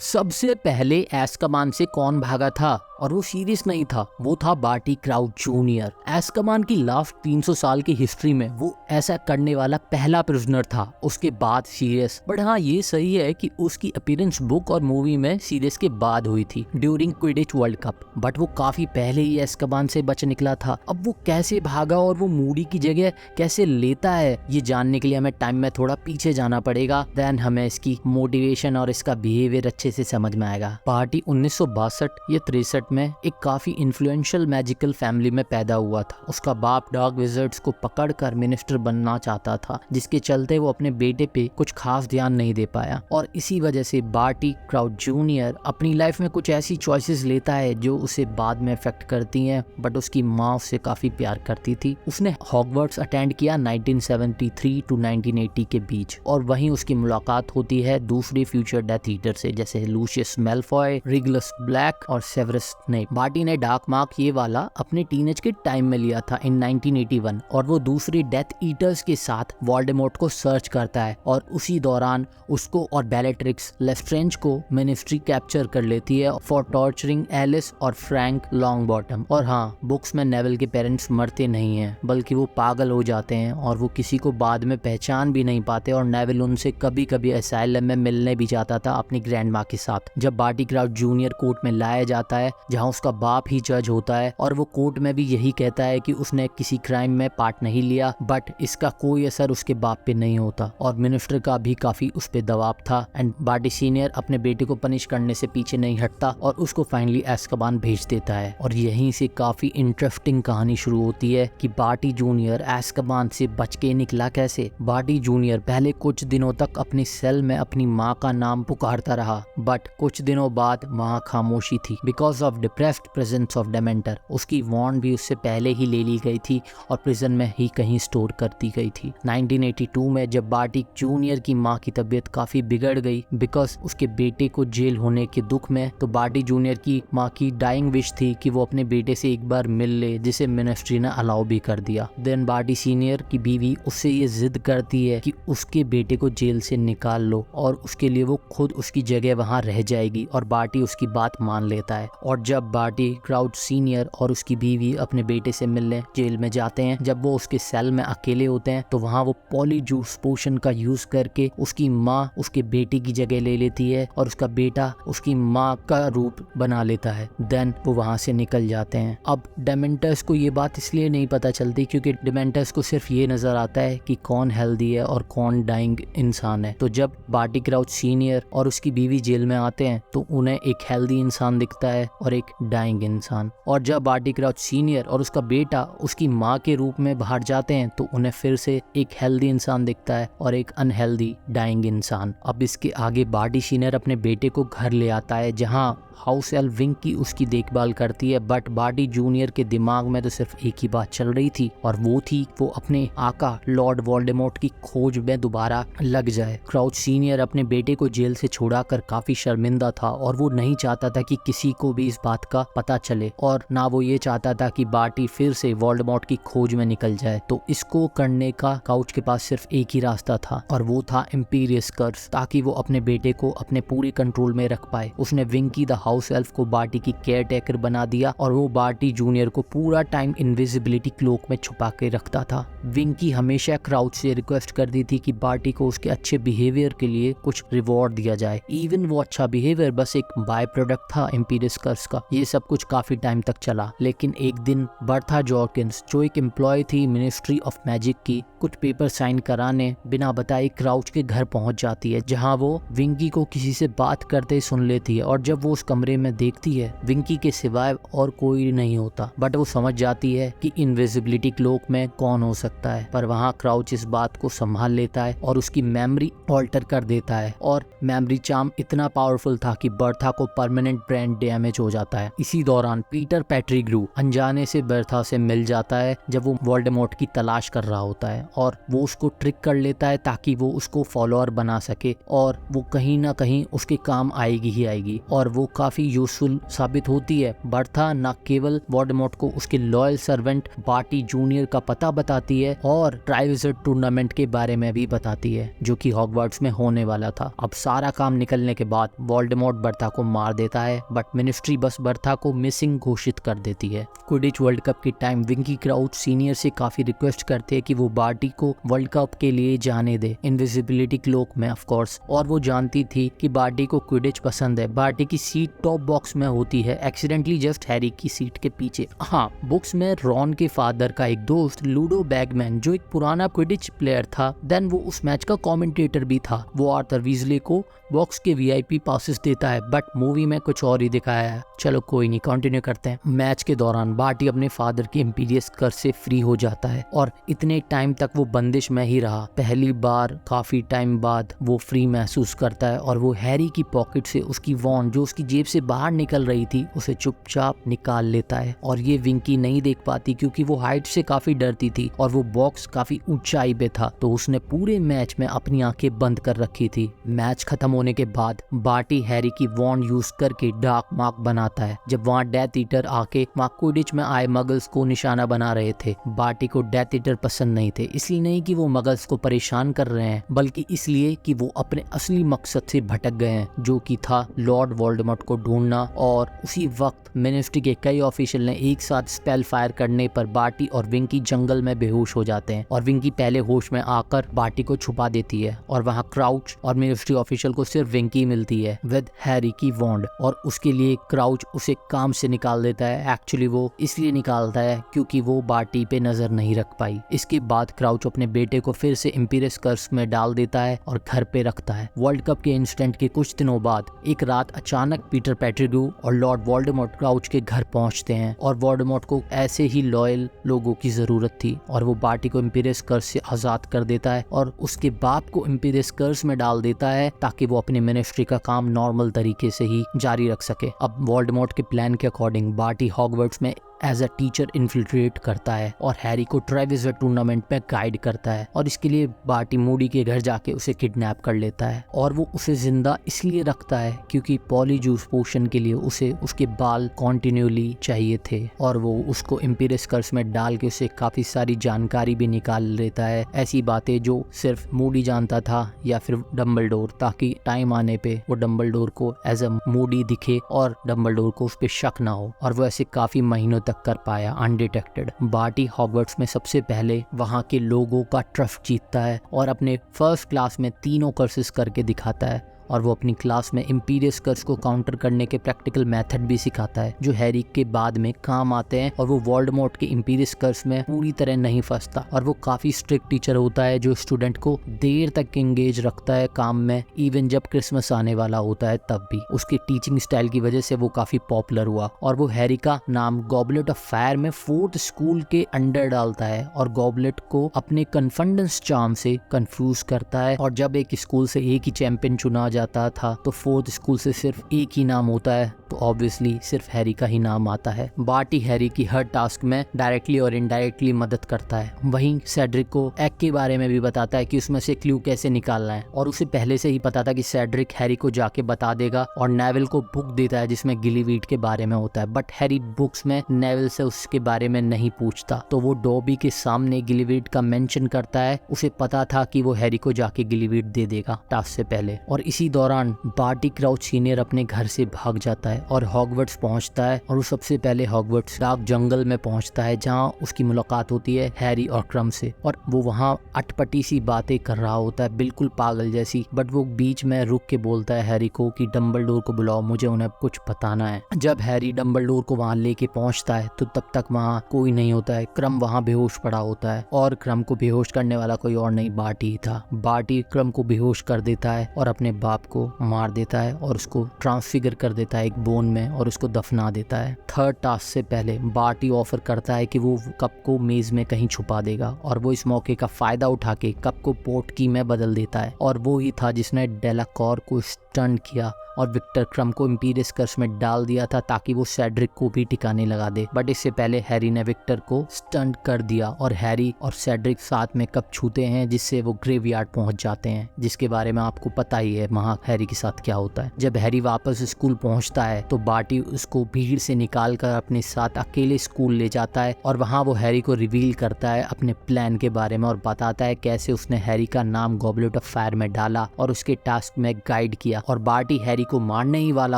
सबसे पहले एज़्काबान से कौन भागा था? और वो सीरियस नहीं था, वो था बार्टी क्राउच जूनियर। एज़्काबान की लास्ट 300 साल की हिस्ट्री में वो ऐसा करने वाला पहला प्रिजनर था, उसके बाद सीरियस। बट हाँ, ये सही है कि उसकी अपीयरेंस बुक और मूवी में सीरियस के बाद हुई थी during Quidditch world cup. But वो काफी पहले ही एज़्काबान से बच निकला था। अब वो कैसे भागा और वो मूडी की जगह कैसे लेता है, ये जानने के लिए हमें टाइम में थोड़ा पीछे जाना पड़ेगा। देन हमें इसकी मोटिवेशन और इसका बिहेवियर अच्छे से समझ में आएगा। बार्टी 1962 या 63 में एक काफी इन्फ्लुएंशियल मैजिकल फैमिली में पैदा हुआ था। उसका बाप डार्क विज़र्ड्स को पकड़कर मिनिस्टर बनना चाहता था, जिसके चलते वो अपने बेटे पे कुछ खास ध्यान नहीं दे पाया। और इसी वजह से बार्टी क्राउच जूनियर अपनी लाइफ में कुछ ऐसी चॉइसेस लेता है जो उसे बाद में अफेक्ट करती हैं। बट उसकी माँ उससे काफी प्यार करती थी। उसने हॉगवर्ट्स अटेंड किया 1973 टू 1980 के बीच, और वहीं उसकी मुलाकात होती है दूसरे फ्यूचर डेथ ईटर से, जैसे लूशियस मैलफॉय, रेगुलस ब्लैक और सेवरस स्नेप। बार्टी ने डार्क मार्क ये वाला अपने टीनेज के टाइम में लिया था इन 1981, और वो दूसरे डेथ ईटर्स के साथ वोल्डेमॉर्ट को सर्च करता है। और उसी दौरान उसको और बेलेट्रिक्स लेस्ट्रेंज को मिनिस्ट्री कैप्चर कर लेती है फॉर टॉर्चरिंग एलिस और फ्रैंक लॉन्गबॉटम। और हाँ, बुक्स में नेविल के पेरेंट्स मरते नहीं हैं, बल्कि वो पागल हो जाते हैं और वो किसी को बाद में पहचान भी नहीं पाते। और नेविल उनसे कभी कभी असाइलम में मिलने भी जाता था अपनी ग्रैंड माँ के साथ। जब बार्टी क्राउच जूनियर कोर्ट में लाया जाता है, जहाँ उसका बाप ही जज होता है, और वो कोर्ट में भी यही कहता है कि उसने किसी क्राइम में पार्ट नहीं लिया, बट इसका कोई असर उसके बाप पे नहीं होता। और मिनिस्टर का भी काफी उस पे दबाव था। एंड बार्टी सीनियर अपने बेटे को पनिश करने से पीछे नहीं हटता और उसको फाइनली एज़्काबान भेज देता है। और यहीं से काफी इंटरेस्टिंग कहानी शुरू होती है कि बार्टी जूनियर एज़्काबान से बच के निकला कैसे। बार्टी जूनियर पहले कुछ दिनों तक अपनी सेल में अपनी माँ का नाम पुकारता रहा, बट कुछ दिनों बाद वहाँ खामोशी थी because of depressed presence of Dementor. उसकी वॉन्ड भी उससे पहले ही ले ली गई थी और प्रिजन में ही कहीं स्टोर कर दी गई थी। 1982 में जब बार्टी जूनियर की माँ की तबीयत काफी बिगड़ गई बिकॉज उसके बेटे को जेल होने के दुख में, तो बार्टी जूनियर की माँ की डाइंग विश थी कि वो अपने बेटे से एक बार मिल ले, जिसे मिनिस्ट्री ने अलाउ भी कर दिया। देन बार्टी सीनियर की बीवी उससे ये जिद करती है कि उसके बेटे को जेल से निकाल लो, और उसके लिए वो खुद उसकी जगह वहाँ रह जाएगी। और बार्टी उसकी बात मान लेता है। और जब बार्टी क्राउच सीनियर और उसकी बीवी अपने बेटे से मिलने जेल में जाते हैं, जब वो उसके सेल में अकेले होते हैं, तो वहाँ वो पॉलीजूस पोशन का यूज करके उसकी माँ उसके बेटे की जगह ले लेती है और उसका बेटा उसकी माँ का रूप बना लेता है। देन वो वहाँ से निकल जाते हैं। अब डेमेंटर्स को ये बात इसलिए नहीं पता चलती क्योंकि डेमेंटर्स को सिर्फ ये नजर आता है कि कौन हेल्दी है और कौन डाइंग इंसान है। तो जब बार्टी क्राउच सीनियर और उसकी बीवी जेल में आते हैं, तो उन्हें एक हेल्दी इंसान दिखता है और एक डाइंग इंसान। और जब बार्टी क्राउच सीनियर और उसका बेटा उसकी माँ के रूप में बाहर जाते हैं, तो उन्हें फिर से एक हेल्दी इंसान दिखता है और एक अनहेल्दी डाइंग इंसान। अब इसके आगे बार्टी सीनियर अपने बेटे को घर ले आता है, जहाँ हाउस एल्फ विंकी उसकी देखभाल करती है। बट बार्टी जूनियर के दिमाग में तो सिर्फ एक ही बात चल रही थी, और वो थी वो अपने आका लॉर्ड वोल्डेमॉर्ट की खोज में दोबारा लग जाए। क्राउच सीनियर अपने बेटे को जेल से छुड़ाकर काफी शर्मिंदा था, और वो नहीं चाहता था कि किसी को भी इस बात का पता चले, और ना वो ये चाहता था कि बार्टी फिर से वोल्डेमॉर्ट की खोज में निकल जाए। तो इसको करने का क्राउच के पास सिर्फ एक ही रास्ता था, और वो था इम्पीरियस कर्स, ताकि वो अपने बेटे को अपने पूरे कंट्रोल में रख पाए। उसने विंकी द हाउस एल्फ को बार्टी की केयर टेकर बना दिया, और वो बार्टी जूनियर को पूरा टाइम इनविजिबिलिटी क्लोक में छुपा के रखता था। विंकी हमेशा क्राउच से रिक्वेस्ट करती थी कि बार्टी को उसके अच्छे बिहेवियर के लिए कुछ रिवॉर्ड दिया जाए। इवन वो अच्छा बिहेवियर बस एक बाय प्रोडक्ट था इम्पीरियस कर्स का। ये सब कुछ काफी टाइम तक चला, लेकिन एक दिन बर्था जॉर्किंस, जो एक एम्प्लॉय थी मिनिस्ट्री ऑफ मैजिक की, कुछ पेपर साइन कराने बिना बताए क्राउच के घर पहुंच जाती है, जहां वो विंकी को किसी से बात करते सुन लेती है। और जब वो उस कमरे में देखती है, विंकी के सिवाय और कोई नहीं होता, बट वो समझ जाती है कि इनविजिबिलिटी क्लोक में कौन हो सकता है। पर वहाँ क्राउच इस बात को संभाल लेता है और उसकी मेमोरी ऑल्टर कर देता है। और मेमोरी चार्म इतना पावरफुल था कि बर्था को परमानेंट ब्रेन डैमेज हो जाता जाता है। इसी दौरान पीटर पेटिग्रू अनजाने से बर्था से मिल जाता है जब वो वोल्डेमॉर्ट की तलाश कर रहा होता है, और वो उसको ट्रिक कर लेता है ताकि वो उसको फॉलोअर बना सके, और वो कहीं ना कहीं उसके काम आएगी ही आएगी, और वो काफी यूजफुल साबित होती है। बर्था न केवल वोल्डेमॉर्ट को उसके लॉयल सर्वेंट बार्टी जूनियर का पता बताती है और ट्राइविज़र्ड टूर्नामेंट के बारे में भी बताती है जो कि हॉगवर्ट्स में होने वाला था। अब सारा काम निकलने के बाद वोल्डेमॉर्ट बर्था को मार देता है, बट मिनिस्ट्री बस बर्था को मिसिंग घोषित कर देती है। क्विडिच वर्ल्ड कप के टाइम विंकी क्राउच सीनियर से काफी रिक्वेस्ट करते हैं कि वो बार्टी को वर्ल्ड कप के लिए जाने दे, इनविजिबिलिटी क्लोक में ऑफ कोर्स, और वो जानती थी कि बार्टी को क्विडिच पसंद है। बार्टी की सीट टॉप बॉक्स में होती है, एक्सीडेंटली जस्ट हैरी की सीट के पीछे। हाँ, बुक्स में रॉन के फादर का एक दोस्त लूडो बैगमैन जो एक पुराना क्विडिच प्लेयर था, देन वो उस मैच का कमेंटेटर भी था, वो आर्थर वीजली को बॉक्स के वीआईपी पासेस देता है, बट मूवी में कुछ और ही दिखाया है। चलो कोई नहीं, कंटिन्यू करते हैं। मैच के दौरान बार्टी अपने फादर के इम्पीरियस कर्ज से फ्री हो जाता है और इतने टाइम तक वो बंदिश में ही रहा। पहली बार काफी टाइम बाद वो फ्री महसूस करता है और वो हैरी की पॉकेट से उसकी वॉन्ड जो उसकी जेब से बाहर निकल रही थी उसे चुपचाप निकाल लेता है, और ये विंकी नहीं देख पाती क्योंकि वो हाइट से काफी डरती थी और वो बॉक्स काफी ऊंचाई पे था, तो उसने पूरे मैच में अपनी आंखें बंद कर रखी थी। मैच खत्म होने के बाद बार्टी हैरी की वॉन्ड यूज करके डार्क मार्क बनाता है। जब वहाँ डेथ ईटर आके क्विडिच में आए मगल्स को निशाना बना रहे थे, बार्टी को डेथ ईटर पसंद नहीं थे, इसलिए नहीं कि वो मगल्स को परेशान कर रहे हैं, बल्कि इसलिए कि वो अपने असली मकसद से भटक गए हैं, जो कि था लॉर्ड वोल्डेमॉर्ट को ढूंढना। और उसी वक्त मिनिस्ट्री के कई ऑफिशियल ने एक साथ स्पेल फायर करने पर बार्टी और विंकी जंगल में बेहोश हो जाते हैं, और विंकी पहले होश में आकर बार्टी को छुपा देती है, और वहाँ क्राउच और मिनिस्ट्री ऑफिशियल को सिर्फ विंकी मिलती है विद हैरी की वॉन्ड, और उसके लिए क्राउच उसे काम से निकाल देता है। एक्चुअली वो इसलिए निकालता है क्योंकि वो बार्टी पे नजर नहीं रख पाई। इसके बाद क्राउच अपने बेटे को फिर से इम्पीरियस कर्स में डाल देता है और घर पे रखता है। वर्ल्ड कप के इंसिडेंट के कुछ दिनों बाद एक रात अचानक पीटर पेटिग्रू और लॉर्ड वोल्डेमॉर्ट क्राउच के घर पहुंचते हैं, और वोल्डेमॉर्ट को ऐसे ही लॉयल लोगों की जरूरत थी, और वो बार्टी को इम्पीरियस कर्स से आजाद कर देता है और उसके बाप को इम्पीरियस कर्स में डाल देता है ताकि वो अपनी मिनिस्ट्री का काम नॉर्मल तरीके से ही जारी रख सके। अब वोल्डेमॉर्ट के प्लान के अकॉर्डिंग बार्टी हॉगवर्ट्स में एज अ टीचर इन्फिल्ट्रेट करता है और हैरी को ट्राइविज़र्ड टूर्नामेंट में गाइड करता है, और इसके लिए बार्टी मूडी के घर जाके उसे किडनैप कर लेता है, और वो उसे जिंदा इसलिए रखता है क्योंकि पॉलीजूस पोशन के लिए उसे उसके बाल कॉन्टिन्यूली चाहिए थे, और वो उसको इम्पीरियस कर्स में डाल के उसे काफी सारी जानकारी भी निकाल लेता है, ऐसी बातें जो सिर्फ मूडी जानता था या फिर डम्बलडोर, ताकि टाइम आने पे वो डम्बलडोर को एज अ मूडी दिखे और डम्बलडोर को उस पर शक ना हो, और वो ऐसे काफी महीनों तक कर पाया अनडिटेक्टेड। बार्टी हॉगवर्ट्स में सबसे पहले वहां के लोगों का ट्रस्ट जीतता है और अपने फर्स्ट क्लास में तीनों कर्सेस करके दिखाता है, और वो अपनी क्लास में इम्पीरियस कर्स को काउंटर करने के प्रैक्टिकल मेथड भी सिखाता है जो हैरी के बाद में काम आते हैं, और वो वोल्डेमॉर्ट के इम्पीरियस कर्स में पूरी तरह नहीं फंसता, और वो काफी स्ट्रिक्ट टीचर होता है जो स्टूडेंट को देर तक एंगेज रखता है काम में, इवन जब क्रिसमस आने वाला होता है तब भी। उसके टीचिंग स्टाइल की वजह से वो काफी पॉपुलर हुआ, और वो हैरी का नाम गॉबलेट ऑफ फायर में 4th स्कूल के अंडर डालता है और गॉबलेट को अपने कन्फिडेंस चार्म से कंफ्यूज करता है, और जब एक स्कूल से एक ही चैंपियन चुना जाता था तो 4th स्कूल से सिर्फ एक ही नाम होता है, तो ऑब्वियसली सिर्फ हैरी का ही नाम आता है। बार्टी हैरी की हर टास्क में डायरेक्टली और इनडायरेक्टली मदद करता है। वहीं सेड्रिक को एग के बारे में भी बताता है कि उसमें से क्लू कैसे निकालना है, और उसे पहले से ही पता था कि सेड्रिक हैरी को जाके बता देगा, और नेविल को बुक देता है जिसमें गिलीवीड के बारे में होता है, बट हैरी बुक्स में नेविल से उसके बारे में नहीं पूछता, तो वो डॉबी के सामने गिलीवीड का मेंशन करता है। उसे पता था कि वो हैरी को जाके गिलीवीड दे देगा टास्क से पहले, और इसी दौरान बार्टी क्राउच सीनियर अपने घर से भाग जाता है और हॉगवर्ट्स पहुंचता है, और वो सबसे पहले हॉगवर्ट्स डार्क जंगल में पहुंचता है जहां उसकी मुलाकात होती है हैरी और क्रम से, और वो वहां अटपटी सी बातें कर रहा होता है बिल्कुल पागल जैसी, बट वो बीच में रुक के बोलता है हैरी को कि डम्बलडोर को बुलाओ, मुझे उन्हें कुछ बताना है। जब हैरी डम्बलडोर को वहां लेके पहुंचता है तो तब तक वहां कोई नहीं होता है, क्रम वहां बेहोश पड़ा होता है, और क्रम को बेहोश करने वाला कोई और नहीं बार्टी ही था। बार्टी क्रम को बेहोश कर देता है और अपने बाप को मार देता है और उसको ट्रांसफिगर कर देता है एक बोन में, और उसको दफना देता है। थर्ड टास्क से पहले बार्टी ऑफर करता है कि वो कप को मेज में कहीं छुपा देगा, और वो इस मौके का फायदा उठा के कप को पोर्ट की में बदल देता है, और वो ही था जिसने डेलाकॉर को स्टन किया और विक्टर क्रम को इम्पीरियस कर्स में डाल दिया था ताकि वो सेड्रिक को भी ठिकाने लगा दे। बट इससे पहले हैरी ने विक्टर को स्टंट कर दिया और हैरी और सेड्रिक साथ में कप छूते हैं जिससे वो ग्रेवयार्ड पहुंच जाते हैं, जिसके बारे में आपको पता ही है वहाँ हैरी के साथ क्या होता है। जब हैरी वापस स्कूल पहुंचता है तो बार्टी उसको भीड़ से निकाल कर अपने साथ अकेले स्कूल ले जाता है और वहाँ वो हैरी को रिवील करता है अपने प्लान के बारे में और बताता है कैसे उसने हैरी का नाम गॉबलेट ऑफ फायर में डाला और उसके टास्क में गाइड किया। और बार्टी हैरी को मारने ही वाला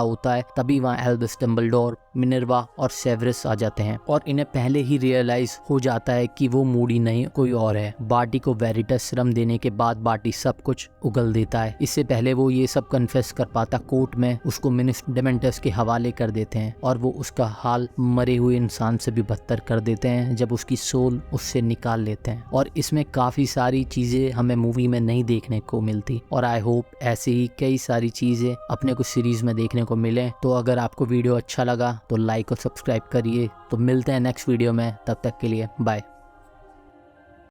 होता है तभी वहाँ एल्बस डम्बलडोर, मिनर्वा और सेवरस आ जाते हैं और इन्हें पहले ही रियलाइज हो जाता है कि वो मूडी नहीं कोई और है। बार्टी को वेरिटस श्रम देने के बाद बार्टी सब कुछ उगल देता है। इससे पहले वो ये सब कन्फेस कर पाता कोर्ट में उसको मिनिस्टर डेमेंटस के हवाले कर देते हैं और वो उसका हाल मरे हुए इंसान से भी बदतर कर देते हैं जब उसकी सोल उससे निकाल लेते हैं। और इसमें काफी सारी चीजें हमें मूवी में नहीं देखने को मिलती और आई होप ऐसे ही कई सारी चीजें अपने को सीरीज में देखने को मिले। तो अगर आपको वीडियो अच्छा लगा तो लाइक और सब्सक्राइब करिए। तो मिलते हैं नेक्स्ट वीडियो में, तब तक के लिए बाय।